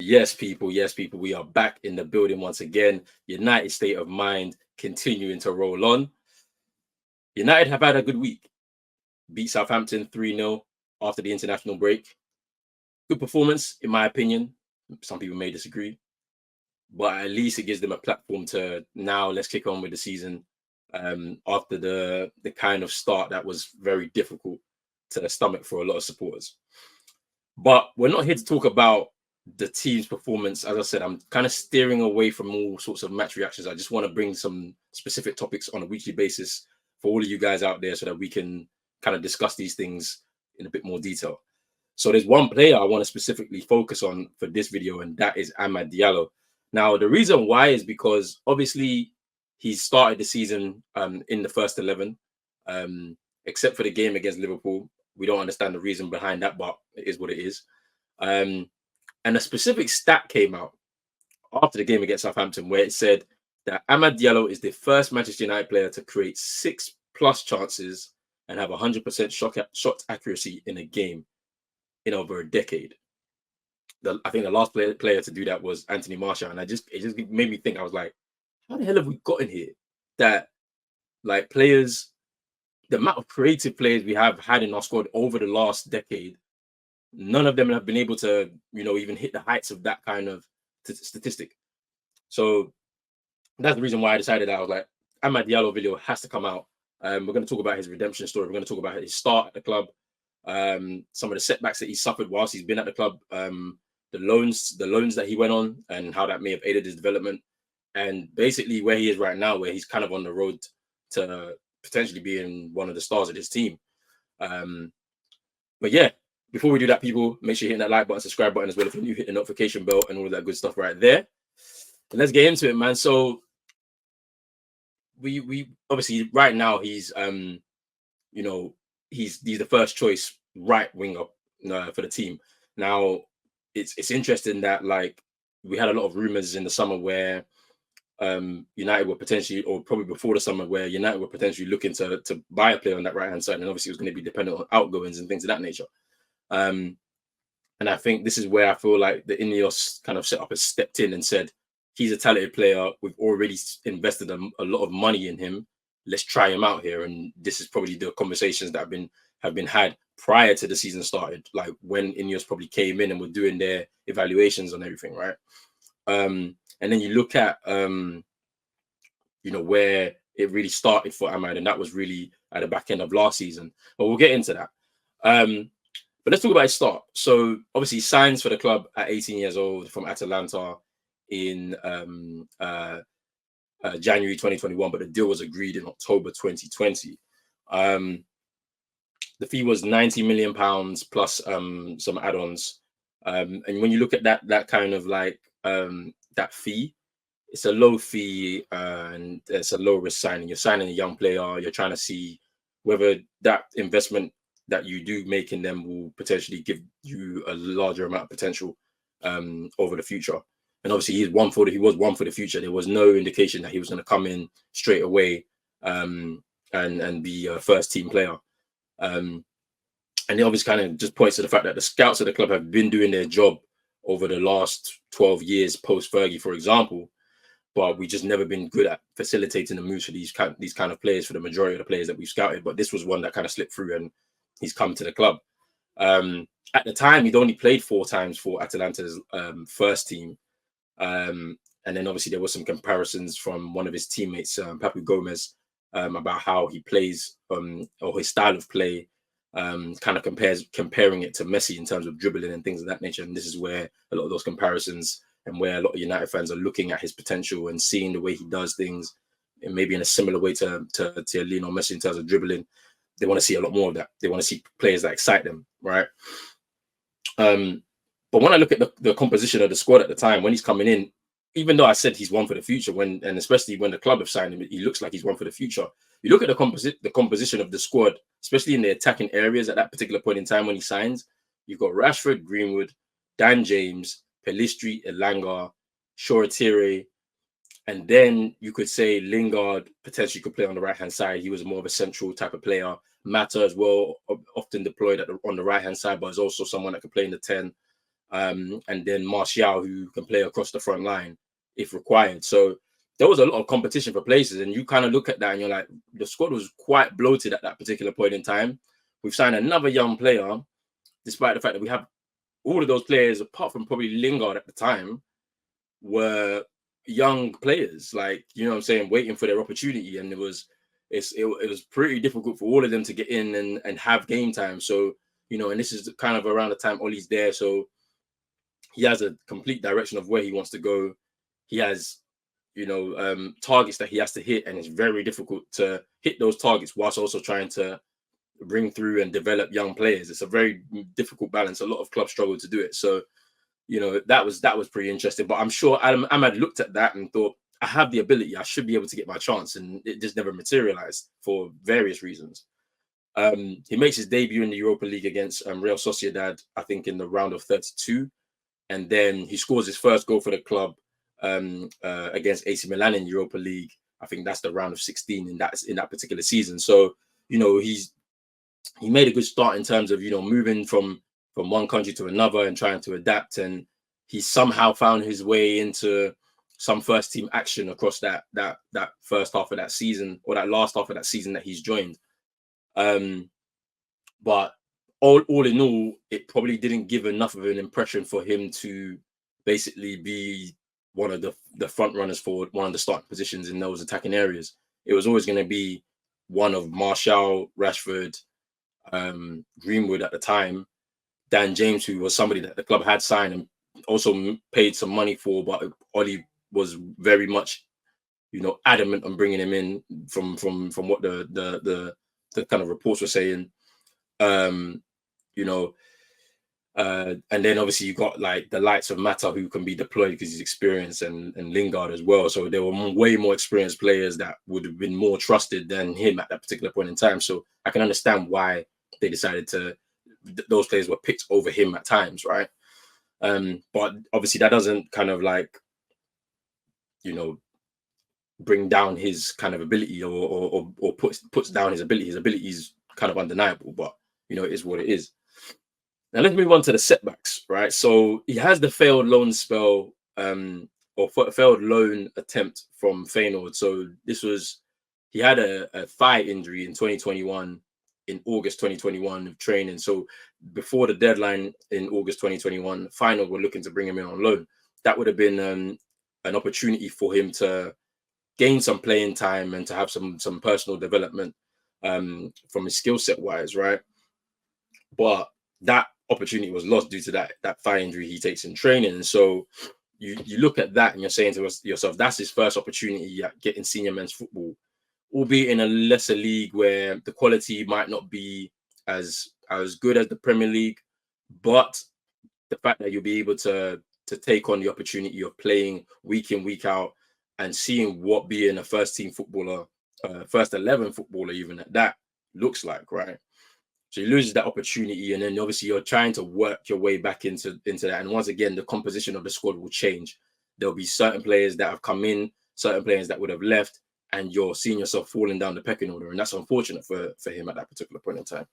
Yes, people, we are back in the building once again. United state of mind continuing to roll on. United have had a good week. Beat Southampton 3-0 after the international break. Good performance, in my opinion. Some people may disagree, but at least it gives them a platform to now let's kick on with the season after the kind of start that was very difficult to stomach for a lot of supporters. But we're not here to talk about the team's performance. As I said, I'm kind of steering away from all sorts of match reactions. I just want to bring some specific topics on a weekly basis for all of you guys out there so that we can kind of discuss these things in a bit more detail. So there's one player I want to specifically focus on for this video, and that is Amad Diallo. Now, the reason why is because obviously he started the season in the first 11, except for the game against Liverpool. We don't understand the reason behind that, but it is what it is. And a specific stat came out after the game against Southampton where it said that Amad Diallo is the first Manchester United player to create 6+ chances and have 100% shot accuracy in a game in over a decade. I think the last player to do that was Anthony Martial, and it just made me think. I was like, how the hell have we gotten here? That like players, the amount of creative players we have had in our squad over the last decade, none of them have been able to, even hit the heights of that kind of statistic. So that's the reason why I decided that I was like, Amad Diallo video has to come out. We're going to talk about his redemption story. We're going to talk about his start at the club, some of the setbacks that he suffered whilst he's been at the club, the loans that he went on, and how that may have aided his development, and basically where he is right now, where he's kind of on the road to potentially being one of the stars of this team. But yeah, before we do that, people, make sure you hit that like button, subscribe button as well if you're new, hit the notification bell and all of that good stuff right there. And let's get into it, man. So we obviously right now he's he's the first choice right winger for the team. Now it's interesting that like we had a lot of rumors in the summer where United were potentially, or probably before the summer, where United were potentially looking to buy a player on that right hand side, and obviously it was going to be dependent on outgoings and things of that nature. And I think this is where I feel like the Ineos kind of set up has stepped in and said, he's a talented player. We've already invested a lot of money in him. Let's try him out here. And this is probably the conversations that have been had prior to the season started, like when Ineos probably came in and were doing their evaluations on everything, right? And then you look at, where it really started for Amad, and that was really at the back end of last season. But we'll get into that. But let's talk about his start. So obviously he signs for the club at 18 years old from Atalanta in January 2021, but the deal was agreed in October 2020. The fee was £90 million plus some add-ons. And when you look at that kind of like that fee, it's a low fee and it's a low risk signing. You're signing a young player. You're trying to see whether that investment that you do make in them will potentially give you a larger amount of potential over the future. And obviously he was one for the future. There was no indication that he was going to come in straight away and be a first team player. And it obviously kind of just points to the fact that the scouts of the club have been doing their job over the last 12 years post Fergie, for example, but we just never been good at facilitating the moves for these kind of players, for the majority of the players that we've scouted. But this was one that kind of slipped through, and he's come to the club. At the time, he'd only played 4 times for Atalanta's first team. And then obviously there was some comparisons from one of his teammates, Papu Gomez, about how he plays or his style of play, kind of comparing it to Messi in terms of dribbling and things of that nature. And this is where a lot of those comparisons and where a lot of United fans are looking at his potential and seeing the way he does things, and maybe in a similar way to Lionel Messi in terms of dribbling. They want to see a lot more of that. They want to see players that excite them, right? But when I look at the composition of the squad at the time, when he's coming in, even though I said he's one for the future, and especially when the club have signed him, he looks like he's one for the future. You look at the composition of the squad, especially in the attacking areas at that particular point in time when he signs, you've got Rashford, Greenwood, Dan James, Pelistri, Elanga, Shoretire, and then you could say Lingard potentially could play on the right-hand side. He was more of a central type of player. Mata as well, often deployed on the right-hand side, but is also someone that could play in the 10. and then Martial, who can play across the front line if required. So there was a lot of competition for places, and you kind of look at that and you're like, the squad was quite bloated at that particular point in time. We've signed another young player, despite the fact that we have all of those players, apart from probably Lingard at the time, were young players, like, you know what I'm saying, waiting for their opportunity. And it was pretty difficult for all of them to get in and have game time. So, you know, and this is kind of around the time Ollie's there. So he has a complete direction of where he wants to go. He has, you know, targets that he has to hit, and it's very difficult to hit those targets whilst also trying to bring through and develop young players. It's a very difficult balance. A lot of clubs struggle to do it. So, you know, that was pretty interesting. But I'm sure Amad looked at that and thought, I have the ability, I should be able to get my chance, and it just never materialized for various reasons. He makes his debut in the Europa League against Real Sociedad, I think in the round of 32, and then he scores his first goal for the club against AC Milan in Europa League. I think that's the round of 16 in that particular season. So, you know, he made a good start in terms of, you know, moving from one country to another and trying to adapt, and he somehow found his way into some first team action across that first half of that season, or that last half of that season that he's joined. But all in all, it probably didn't give enough of an impression for him to basically be one of the front runners for one of the starting positions in those attacking areas. It was always going to be one of Martial, Rashford, Greenwood at the time, Dan James, who was somebody that the club had signed and also paid some money for, but Ollie was very much, you know, adamant on bringing him in from what the kind of reports were saying. You know, and then obviously you got like the likes of Mata, who can be deployed because he's experienced, and Lingard as well. So there were way more experienced players that would have been more trusted than him at that particular point in time. So I can understand why they decided to, those players were picked over him at times, right? But obviously that doesn't kind of like, you know, bring down his kind of ability, or puts down his ability. His ability is kind of undeniable, but you know, it is what it is. Now let's move on to the setbacks, right? So he has the failed loan spell, or failed loan attempt from Feyenoord. So this was, he had a thigh injury in 2021, in August 2021 of training. So before the deadline in August 2021, Feyenoord were looking to bring him in on loan. That would have been an opportunity for him to gain some playing time and to have some personal development from his skill set wise, right? But that opportunity was lost due to that thigh injury he takes in training. And so you look at that and you're saying to yourself, that's his first opportunity at getting senior men's football, albeit in a lesser league where the quality might not be as good as the Premier League. But the fact that you'll be able to take on the opportunity of playing week in, week out, and seeing what being a first team footballer, first 11 footballer even at that looks like, right? So you lose that opportunity, and then obviously you're trying to work your way back into that. And once again, the composition of the squad will change. There'll be certain players that have come in, certain players that would have left, and you're seeing yourself falling down the pecking order. And that's unfortunate for him at that particular point in time.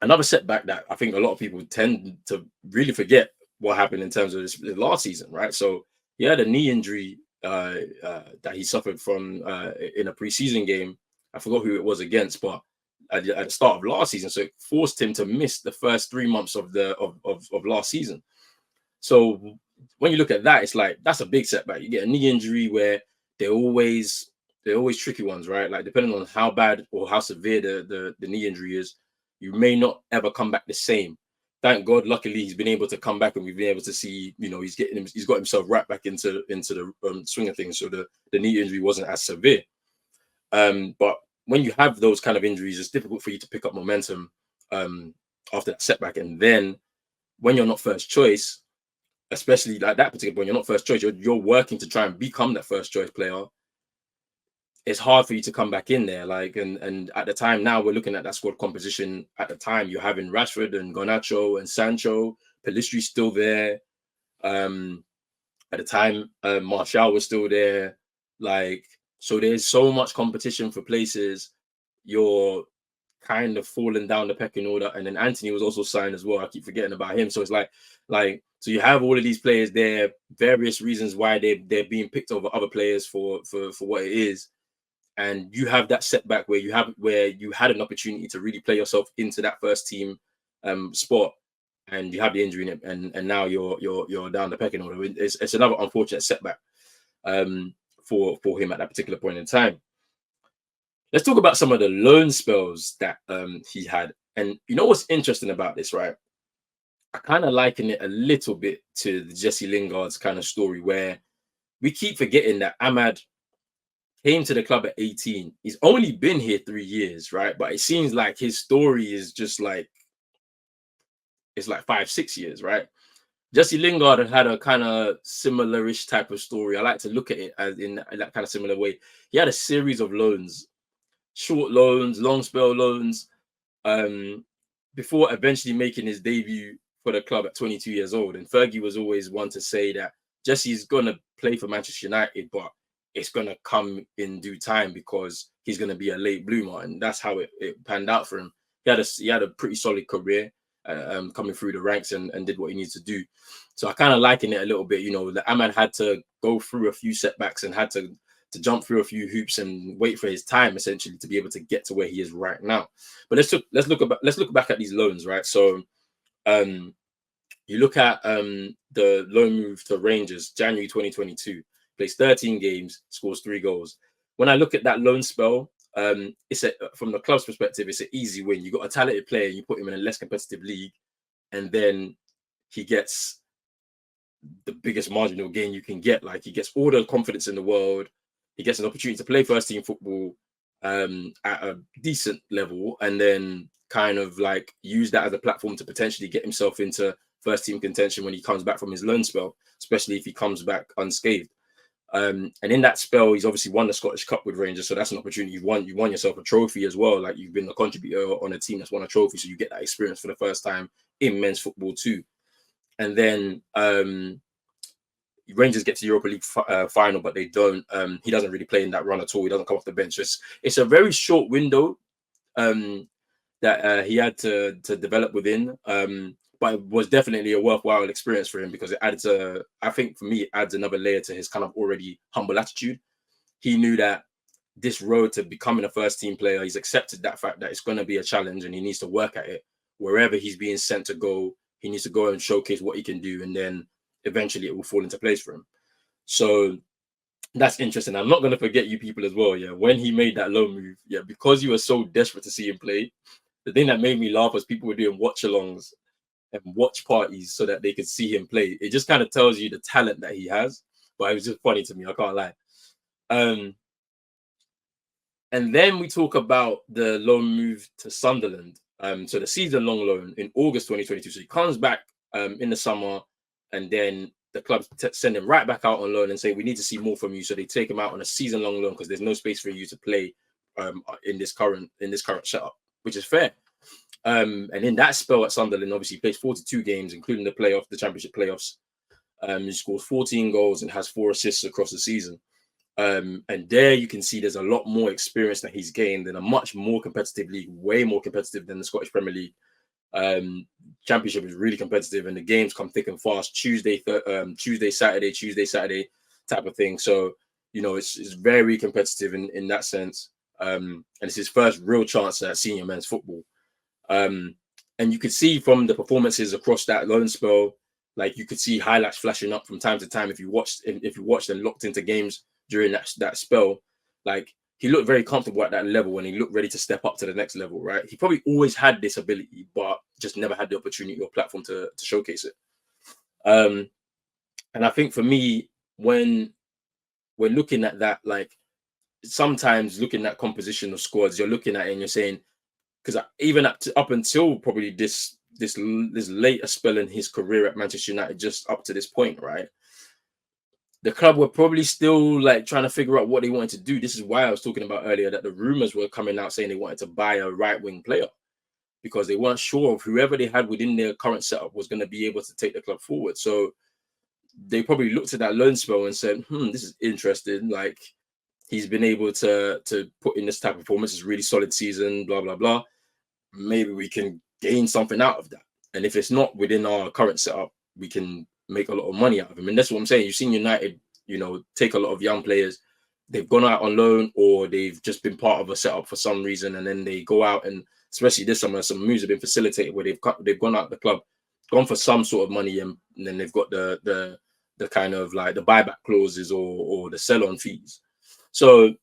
Another setback that I think a lot of people tend to really forget what happened in terms of this last season, right? So he had a knee injury that he suffered from in a preseason game. I forgot who it was against, but at the start of last season, so it forced him to miss the first 3 months of last season. So when you look at that, it's like, that's a big setback. You get a knee injury where they're always tricky ones, right? Like depending on how bad or how severe the knee injury is, you may not ever come back the same. Thank God, luckily he's been able to come back, and we've been able to see, you know, he's got himself right back into the swing of things. So the knee injury wasn't as severe. But when you have those kind of injuries, it's difficult for you to pick up momentum after that setback. And then when you're not first choice, especially like that particular point, you're not first choice, you're working to try and become that first choice player. It's hard for you to come back in there. Like, and at the time now, we're looking at that squad composition. At the time, you're having Rashford and Garnacho and Sancho, Pellistri's still there. At the time, Martial was still there. Like, so there's so much competition for places. You're kind of fallen down the pecking order. And then Anthony was also signed as well. I keep forgetting about him. So it's like so you have all of these players there, various reasons why they're being picked over other players for what it is. And you have that setback where you had an opportunity to really play yourself into that first team spot, and you have the injury, and now you're down the pecking order. It's another unfortunate setback for him at that particular point in time. Let's talk about some of the loan spells that he had. And you know what's interesting about this, right? I kind of liken it a little bit to the Jesse Lingard's kind of story, where we keep forgetting that Amad came to the club at 18. He's only been here 3 years, right? But it seems like his story is just like, it's like 5-6 years, right? Jesse Lingard had a kind of similar-ish type of story. I like to look at it as in that kind of similar way. He had a series of loans, short loans, long spell loans, before eventually making his debut for the club at 22 years old. And Fergie was always one to say that Jesse's going to play for Manchester United, but it's going to come in due time because he's going to be a late bloomer. And that's how it panned out for him. He had a pretty solid career coming through the ranks and did what he needs to do. So I kind of liken it a little bit, you know, that Amad had to go through a few setbacks and had to jump through a few hoops and wait for his time essentially to be able to get to where he is right now. But let's look back at these loans, right? So you look at the loan move to Rangers, January 2022, plays 13 games, scores 3 goals. When I look at that loan spell, from the club's perspective, it's an easy win. You got a talented player, you put him in a less competitive league, and then he gets the biggest marginal gain you can get. Like, he gets all the confidence in the world. He gets an opportunity to play first team football at a decent level, and then kind of like use that as a platform to potentially get himself into first team contention when he comes back from his loan spell, especially if he comes back unscathed. And in that spell, he's obviously won the Scottish Cup with Rangers, so that's an opportunity. You won yourself a trophy as well. Like, you've been a contributor on a team that's won a trophy, so you get that experience for the first time in men's football too. And then Rangers get to Europa League final, but they don't. He doesn't really play in that run at all. He doesn't come off the bench. It's a very short window that he had to develop within. But it was definitely a worthwhile experience for him because it adds I think for me, it adds another layer to his kind of already humble attitude. He knew that this road to becoming a first team player, he's accepted that fact that it's going to be a challenge and he needs to work at it. Wherever he's being sent to go, he needs to go and showcase what he can do, and then eventually it will fall into place for him. So that's interesting. I'm not going to forget you people as well. Yeah, when he made that loan move, yeah, because you were so desperate to see him play, the thing that made me laugh was people were doing watch-alongs and watch parties so that they could see him play. It just kind of tells you the talent that he has. But it was just funny to me, I can't lie. And then we talk about the loan move to Sunderland. So the season-long loan in August 2022. So he comes back in the summer, and then the club send him right back out on loan and say, we need to see more from you. So they take him out on a season-long loan because there's no space for you to play in this current setup, which is fair. And in that spell at Sunderland, obviously he plays 42 games, including the championship playoffs. He scores 14 goals and has 4 assists across the season. And there you can see there's a lot more experience that he's gained in a much more competitive league, way more competitive than the Scottish Premier League. Championship is really competitive, and the games come thick and fast. Tuesday, Saturday type of thing. So, you know, it's very competitive in that sense. And it's his first real chance at senior men's football. And you could see from the performances across that loan spell, like you could see highlights flashing up from time to time. If you watched and looked into games during that spell, like he looked very comfortable at that level and he looked ready to step up to the next level, right? He probably always had this ability, but just never had the opportunity or platform to showcase it. And I think for me, when we're looking at that, like sometimes looking at composition of squads, you're looking at it and you're saying, because even up until probably this later spell in his career at Manchester United, just up to this point, right? The club were probably still like trying to figure out what they wanted to do. This is why I was talking about earlier that the rumors were coming out saying they wanted to buy a right-wing player because they weren't sure of whoever they had within their current setup was going to be able to take the club forward. So they probably looked at that loan spell and said, this is interesting. Like, he's been able to put in this type of performance. It's a really solid season, blah, blah, blah. maybe we can gain something out of that. And if it's not within our current setup, we can make a lot of money out of him. And that's what I'm saying. You've seen United, take a lot of young players. They've gone out on loan, or they've just been part of a setup for some reason, and then they go out, and especially this summer, some moves have been facilitated where they've gone out the club, gone for some sort of money, and then they've got the kind of like the buyback clauses or the sell-on fees. So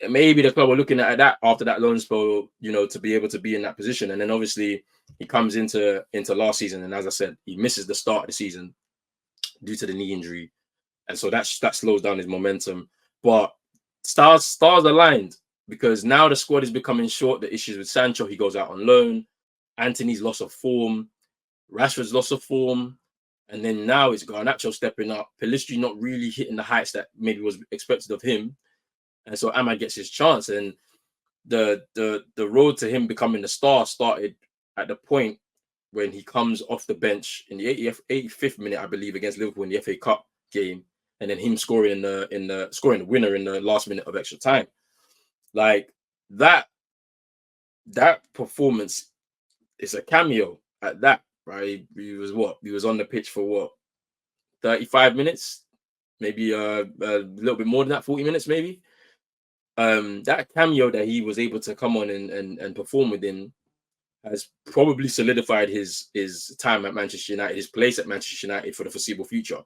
maybe the club are looking at that after that loan spell, to be able to be in that position. And then obviously he comes into last season, and as I said, he misses the start of the season due to the knee injury, and so that slows down his momentum. But stars aligned, because now the squad is becoming short. The issues with Sancho, he goes out on loan. Anthony's loss of form, Rashford's loss of form, and then now it's Garnacho stepping up. Pelistri not really hitting the heights that maybe was expected of him, and so Amad gets his chance. And the road to him becoming the star started at the point when he comes off the bench in the 85th minute, I believe, against Liverpool in the FA Cup game, and then him scoring scoring the winner in the last minute of extra time. Like that performance is a cameo at that, right? He was on the pitch for 35 minutes, maybe a little bit more than that, 40 minutes maybe. That cameo that he was able to come on and perform within has probably solidified his time at Manchester United, his place at Manchester United for the foreseeable future.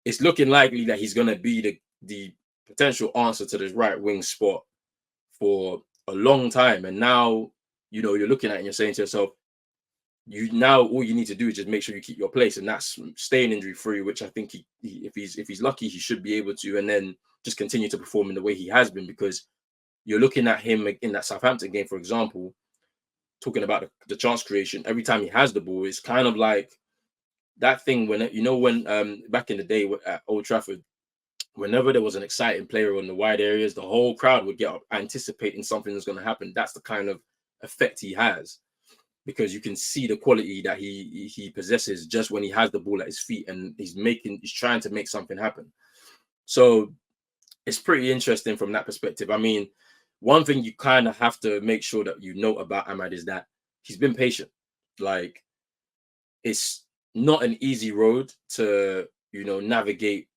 It's looking likely that he's going to be the potential answer to this right wing spot for a long time. And now, you're looking at it and you're saying to yourself, all you need to do is just make sure you keep your place, and that's staying injury free, which I think if he's lucky, he should be able to, and then just continue to perform in the way he has been. Because you're looking at him in that Southampton game, for example, talking about the chance creation. Every time he has the ball, it's kind of like that thing when back in the day at Old Trafford, whenever there was an exciting player on the wide areas, the whole crowd would get up anticipating something that's going to happen. That's the kind of effect he has, because you can see the quality that he possesses just when he has the ball at his feet, and he's trying to make something happen. So it's pretty interesting from that perspective. I mean, one thing you kind of have to make sure that you know about Amad is that he's been patient. Like, it's not an easy road to, navigate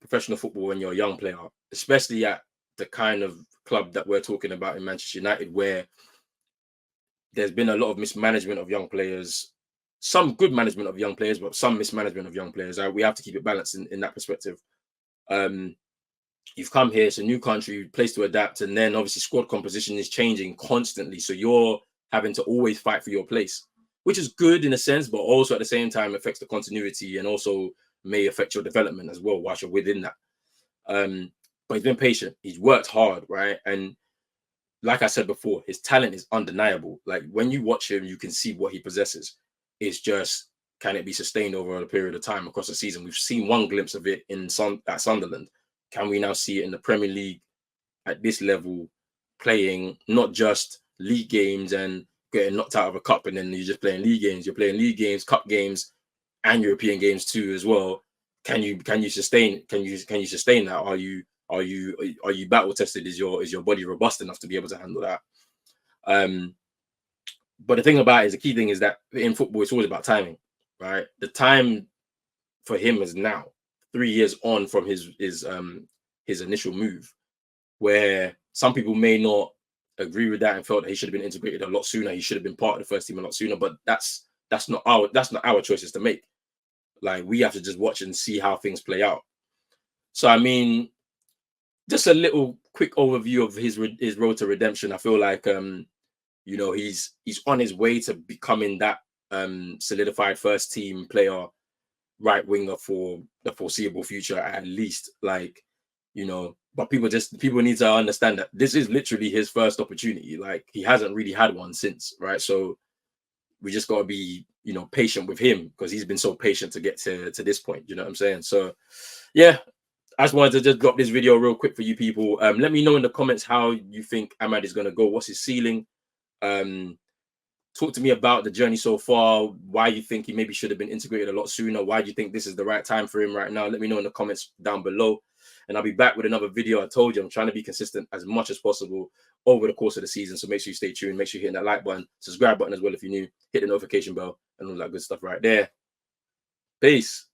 professional football when you're a young player, especially at the kind of club that we're talking about in Manchester United, where there's been a lot of mismanagement of young players, some good management of young players, but some mismanagement of young players. We have to keep it balanced in that perspective. You've come here, it's a new country, place to adapt, and then obviously squad composition is changing constantly. So you're having to always fight for your place, which is good in a sense, but also at the same time affects the continuity and also may affect your development as well whilst you're within that. But he's been patient. He's worked hard, right? And like I said before, his talent is undeniable. Like, when you watch him, you can see what he possesses. It's just, can it be sustained over a period of time across the season? We've seen one glimpse of it at Sunderland. Can we now see it in the Premier League at this level, playing not just league games and getting knocked out of a cup, and then you're just playing league games? You're playing league games, cup games, and European games too as well. Can you sustain? Can you sustain that? Are you battle tested? Is your body robust enough to be able to handle that? But the thing about it is, the key thing is that in football, it's always about timing, right? The time for him is now, 3 years on from his initial move, where some people may not agree with that and felt that he should have been integrated a lot sooner. He should have been part of the first team a lot sooner. But that's not our choices to make. Like, we have to just watch and see how things play out. So I mean, just a little quick overview of his road to redemption. I feel like he's on his way to becoming that solidified first team player, right winger for the foreseeable future, at least. Like, but people need to understand that this is literally his first opportunity. Like, he hasn't really had one since, right? So we just got to be patient with him, because he's been so patient to get to this point. You know what I'm saying? So yeah, I just wanted to just drop this video real quick for you people. Let me know in the comments how you think Amad is going to go. What's his ceiling? Talk to me about the journey so far, why you think he maybe should have been integrated a lot sooner, why do you think this is the right time for him right now? Let me know in the comments down below, and I'll be back with another video. I told you I'm trying to be consistent as much as possible over the course of the season, so make sure you stay tuned, make sure you hit that like button, subscribe button as well if you're new, hit the notification bell, and all that good stuff right there. Peace.